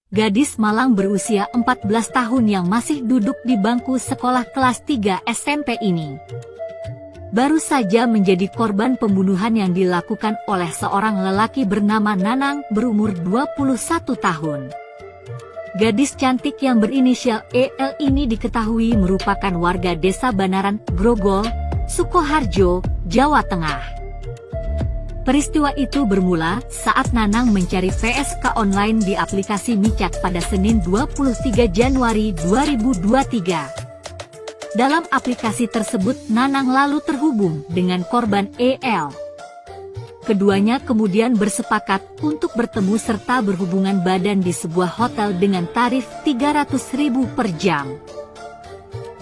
Gadis Malang berusia 14 tahun yang masih duduk di bangku sekolah kelas 3 SMP ini baru saja menjadi korban pembunuhan yang dilakukan oleh seorang lelaki bernama Nanang berumur 21 tahun. Gadis cantik yang berinisial EL ini diketahui merupakan warga desa Banaran, Grogol, Sukoharjo, Jawa Tengah. Peristiwa itu bermula saat Nanang mencari PSK online di aplikasi Micat pada Senin 23 Januari 2023. Dalam aplikasi tersebut Nanang lalu terhubung dengan korban EL. Keduanya kemudian bersepakat untuk bertemu serta berhubungan badan di sebuah hotel dengan tarif 300.000 per jam.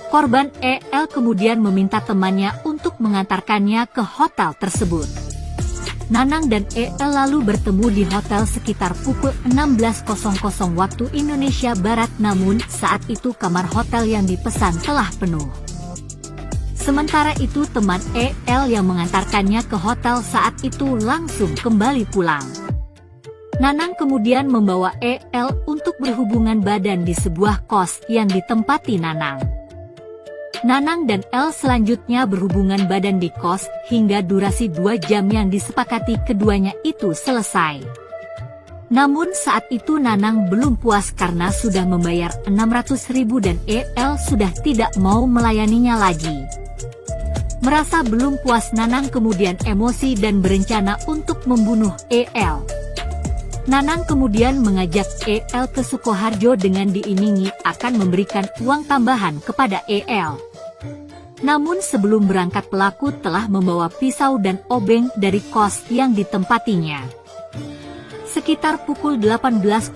Korban EL kemudian meminta temannya untuk mengantarkannya ke hotel tersebut. Nanang dan EL lalu bertemu di hotel sekitar pukul 16.00 waktu Indonesia Barat, namun saat itu kamar hotel yang dipesan telah penuh. Sementara itu teman EL yang mengantarkannya ke hotel saat itu langsung kembali pulang. Nanang kemudian membawa EL untuk berhubungan badan di sebuah kos yang ditempati Nanang. Nanang dan El selanjutnya berhubungan badan di kos hingga durasi 2 jam yang disepakati keduanya itu selesai. Namun saat itu Nanang belum puas karena sudah membayar 600.000 dan EL sudah tidak mau melayaninya lagi. Merasa belum puas, Nanang kemudian emosi dan berencana untuk membunuh EL. Nanang kemudian mengajak EL ke Sukoharjo dengan diiming-imingi akan memberikan uang tambahan kepada EL. Namun sebelum berangkat pelaku telah membawa pisau dan obeng dari kos yang ditempatinya. Sekitar pukul 18.00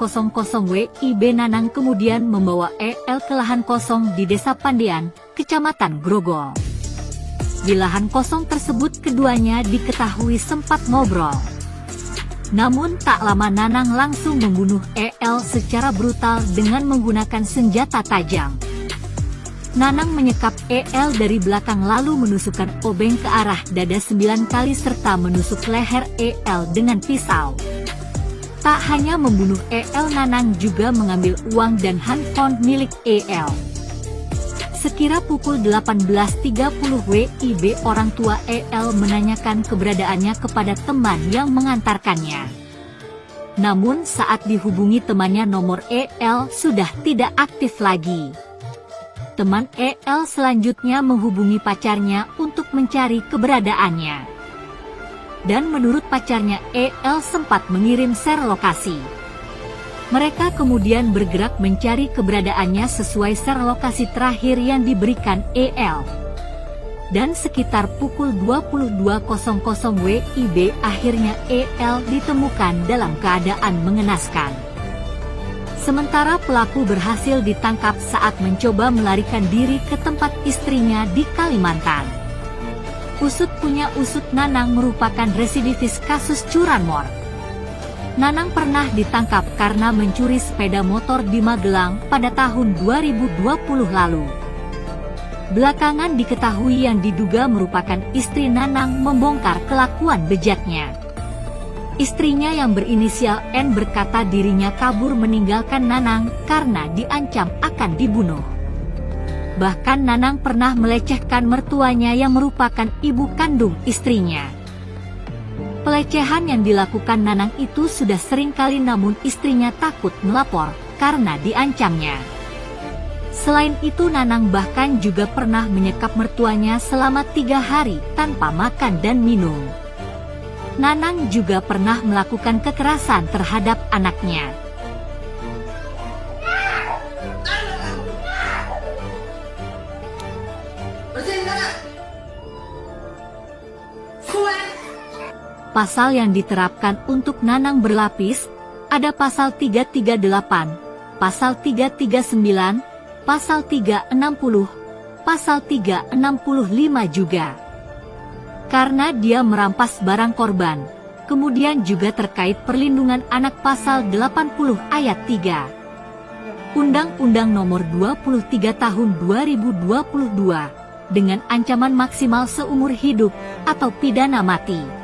WIB Nanang kemudian membawa EL ke lahan kosong di Desa Pandean, Kecamatan Grogol. Di lahan kosong tersebut keduanya diketahui sempat ngobrol. Namun tak lama Nanang langsung membunuh EL secara brutal dengan menggunakan senjata tajam. Nanang menyekap EL dari belakang lalu menusukkan obeng ke arah dada 9 kali serta menusuk leher EL dengan pisau. Tak hanya membunuh EL, Nanang juga mengambil uang dan handphone milik EL. Sekira pukul 18.30 WIB orang tua EL menanyakan keberadaannya kepada teman yang mengantarkannya. Namun saat dihubungi temannya nomor EL sudah tidak aktif lagi. Teman EL selanjutnya menghubungi pacarnya untuk mencari keberadaannya. Dan menurut pacarnya EL sempat mengirim share lokasi. Mereka kemudian bergerak mencari keberadaannya sesuai share lokasi terakhir yang diberikan EL. Dan sekitar pukul 22.00 WIB akhirnya EL ditemukan dalam keadaan mengenaskan. Sementara pelaku berhasil ditangkap saat mencoba melarikan diri ke tempat istrinya di Kalimantan. Usut punya usut, Nanang merupakan residivis kasus curanmor. Nanang pernah ditangkap karena mencuri sepeda motor di Magelang pada tahun 2020 lalu. Belakangan diketahui yang diduga merupakan istri Nanang membongkar kelakuan bejatnya. Istrinya yang berinisial N berkata dirinya kabur meninggalkan Nanang karena diancam akan dibunuh. Bahkan Nanang pernah melecehkan mertuanya yang merupakan ibu kandung istrinya. Pelecehan yang dilakukan Nanang itu sudah sering kali, namun istrinya takut melapor karena diancamnya. Selain itu Nanang bahkan juga pernah menyekap mertuanya selama 3 hari tanpa makan dan minum. Nanang juga pernah melakukan kekerasan terhadap anaknya. Pasal yang diterapkan untuk Nanang berlapis, ada pasal 338, pasal 339, pasal 360, pasal 365 juga. Karena dia merampas barang korban, kemudian juga terkait perlindungan anak pasal 80 ayat 3. Undang-Undang Nomor 23 Tahun 2022, dengan ancaman maksimal seumur hidup atau pidana mati.